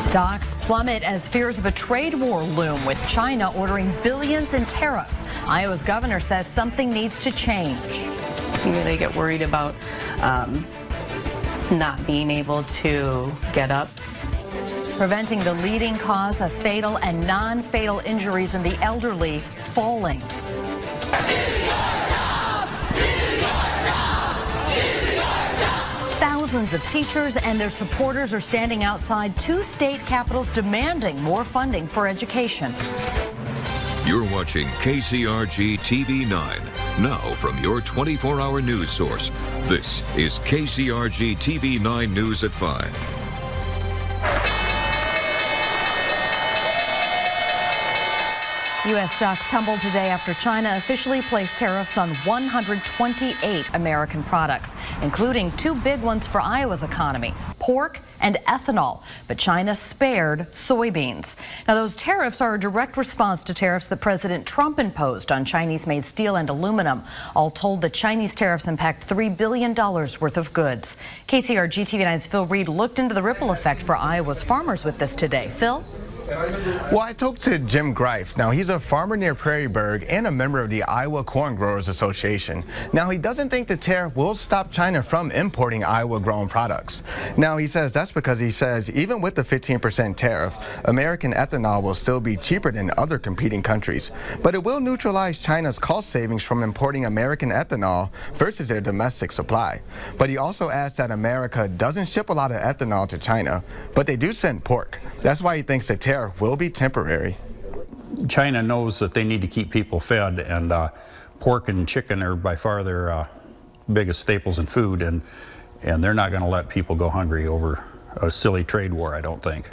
Stocks plummet as fears of a trade war loom, with China ordering billions in tariffs. Iowa's governor says something needs to change. They get worried about not being able to get up. Preventing the leading cause of fatal and non-fatal injuries in the elderly, falling. Thousands of teachers and their supporters are standing outside two state capitals demanding more funding for education. You're watching KCRG-TV9, now from your 24-hour news source. This is KCRG-TV9 News at 5. U.S. stocks tumbled today after China officially placed tariffs on 128 American products, including two big ones for Iowa's economy, pork and ethanol. But China spared soybeans. Now, those tariffs are a direct response to tariffs that President Trump imposed on Chinese-made steel and aluminum. All told, the Chinese tariffs impact $3 billion worth of goods. KCRG-TV9's Phil Reed looked into the ripple effect for Iowa's farmers with this today. Phil? Well, I talked to Jim Greif. Now, he's a farmer near Prairieburg and a member of the Iowa Corn Growers Association. Now, he doesn't think the tariff will stop China from importing Iowa-grown products. Now, he says that's because he says even with the 15% tariff, American ethanol will still be cheaper than other competing countries. But it will neutralize China's cost savings from importing American ethanol versus their domestic supply. But he also adds that America doesn't ship a lot of ethanol to China, but they do send pork. That's why he thinks the tariff will be temporary. China knows that they need to keep people fed, and pork and chicken are by far their biggest staples in food, and they're not going to let people go hungry over a silly trade war, I don't think.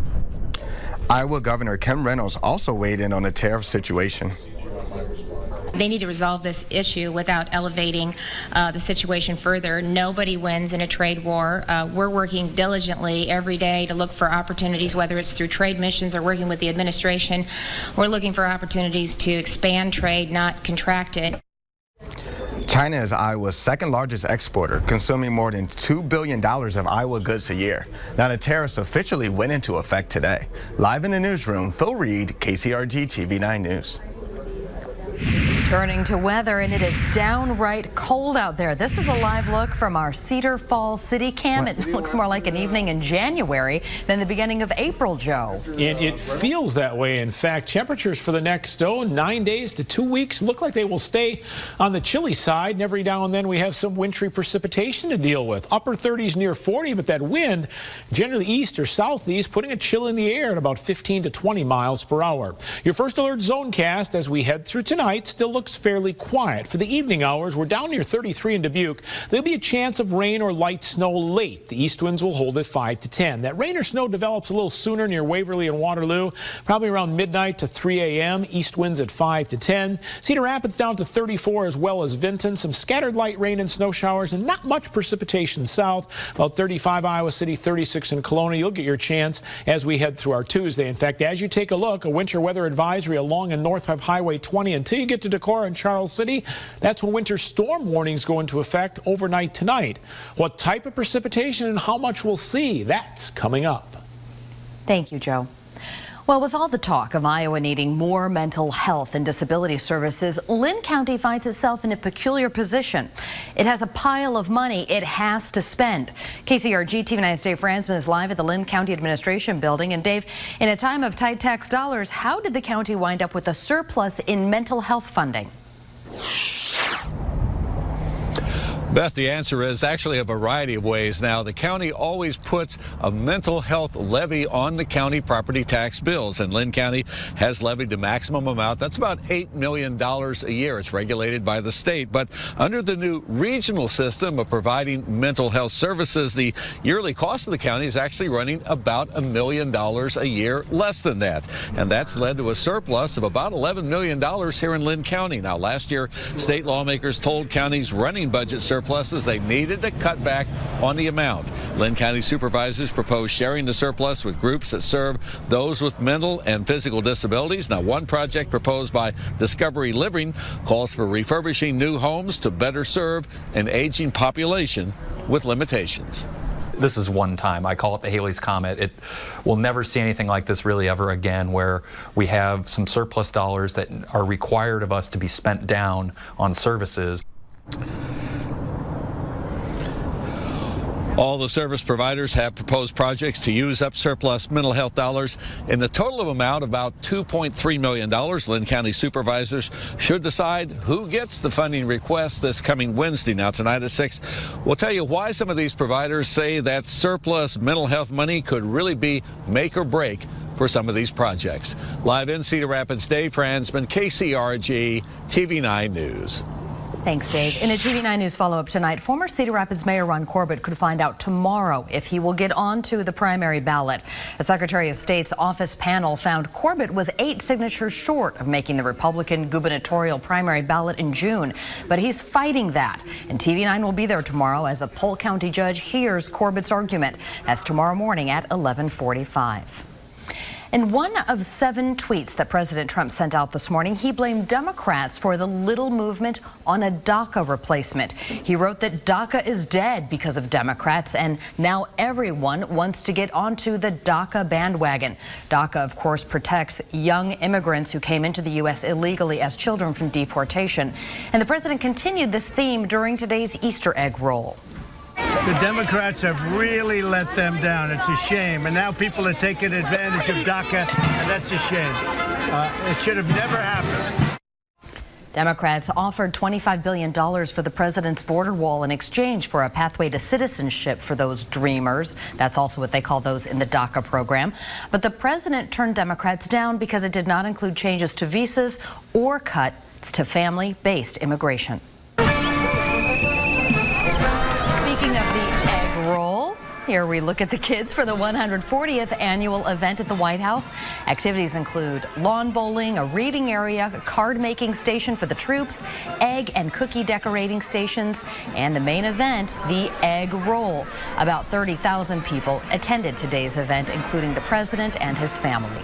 Iowa Governor Kim Reynolds also weighed in on the tariff situation. They need to resolve this issue without elevating the situation further. Nobody wins in a trade war. We're working diligently every day to look for opportunities, whether it's through trade missions or working with the administration. We're looking for opportunities to expand trade, not contract it. China is Iowa's second largest exporter, consuming more than $2 billion of Iowa goods a year. Now, the tariffs officially went into effect today. Live in the newsroom, Phil Reed, KCRG-TV9 News. Turning to weather, and it is downright cold out there. This is a live look from our Cedar Falls City Cam. It looks more like an evening in January than the beginning of April, Joe. And it feels that way. In fact, temperatures for the next 9 days to 2 weeks look like they will stay on the chilly side. And every now and then we have some wintry precipitation to deal with. Upper 30s near 40, but that wind, generally east or southeast, putting a chill in the air at about 15 to 20 miles per hour. Your first alert zone cast as we head through tonight still looks fairly quiet. For the evening hours, we're down near 33 in Dubuque. There'll be a chance of rain or light snow late. The east winds will hold at 5 to 10. That rain or snow develops a little sooner near Waverly and Waterloo, probably around midnight to 3 a.m. East winds at 5 to 10. Cedar Rapids down to 34, as well as Vinton. Some scattered light rain and snow showers and not much precipitation south. About 35 Iowa City, 36 in Kelowna. You'll get your chance as we head through our Tuesday. In fact, as you take a look, a winter weather advisory along and north of Highway 20 until you get to Decorah and Charles City. That's when winter storm warnings go into effect overnight tonight. What type of precipitation and how much we'll see, that's coming up. Thank you, Joe. Well, with all the talk of Iowa needing more mental health and disability services, Linn County finds itself in a peculiar position. It has a pile of money it has to spend. KCRG-TV9's Dave Franzman is live at the Linn County Administration Building. And Dave, in a time of tight tax dollars, how did the county wind up with a surplus in mental health funding? Beth, the answer is actually a variety of ways. Now, the county always puts a mental health levy on the county property tax bills, and Linn County has levied the maximum amount. That's about $8 million a year. It's regulated by the state. But under the new regional system of providing mental health services, the yearly cost of the county is actually running about $1 million a year less than that. And that's led to a surplus of about $11 million here in Linn County. Now, last year, state lawmakers told counties running budget surpluses they needed to cut back on the amount. Linn County supervisors proposed sharing the surplus with groups that serve those with mental and physical disabilities. Now, one project proposed by Discovery Living calls for refurbishing new homes to better serve an aging population with limitations. this is one time. I call it the Halley's Comet. It will never see anything like this really ever again, where we have some surplus dollars that are required of us to be spent down on services. All the service providers have proposed projects to use up surplus mental health dollars in the total of amount about $2.3 million. Lynn County supervisors should decide who gets the funding request this coming Wednesday. Now, tonight at 6, we'll tell you why some of these providers say that surplus mental health money could really be make or break for some of these projects. Live in Cedar Rapids, Dave Fransman, KCRG-TV9 News. Thanks, Dave. In a TV9 News follow-up tonight, former Cedar Rapids Mayor Ron Corbett could find out tomorrow if he will get onto the primary ballot. A Secretary of State's office panel found Corbett was 8 signatures short of making the Republican gubernatorial primary ballot in June. But he's fighting that. And TV9 will be there tomorrow as a Polk County judge hears Corbett's argument. That's tomorrow morning at 11:45. In one of 7 tweets that President Trump sent out this morning, he blamed Democrats for the little movement on a DACA replacement. He wrote that DACA is dead because of Democrats, and now everyone wants to get onto the DACA bandwagon. DACA, of course, protects young immigrants who came into the U.S. illegally as children from deportation. And the president continued this theme during today's Easter egg roll. The Democrats have really let them down. It's a shame. And now people are taking advantage of DACA, and that's a shame. It should have never happened. Democrats offered $25 billion for the president's border wall in exchange for a pathway to citizenship for those dreamers. That's also what they call those in the DACA program. But the president turned Democrats down because it did not include changes to visas or cuts to family-based immigration. Speaking of the egg roll, here we look at the kids for the 140th annual event at the White House. Activities include lawn bowling, a reading area, a card-making station for the troops, egg and cookie decorating stations, and the main event, the egg roll. About 30,000 people attended today's event, including the president and his family.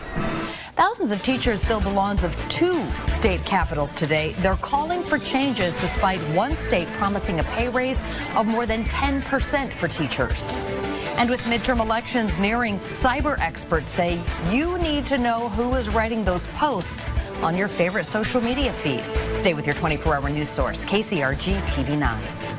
Thousands of teachers filled the lawns of 2 state capitals today. They're calling for changes despite one state promising a pay raise of more than 10% for teachers. And with midterm elections nearing, cyber experts say you need to know who is writing those posts on your favorite social media feed. Stay with your 24-hour news source, KCRG-TV9.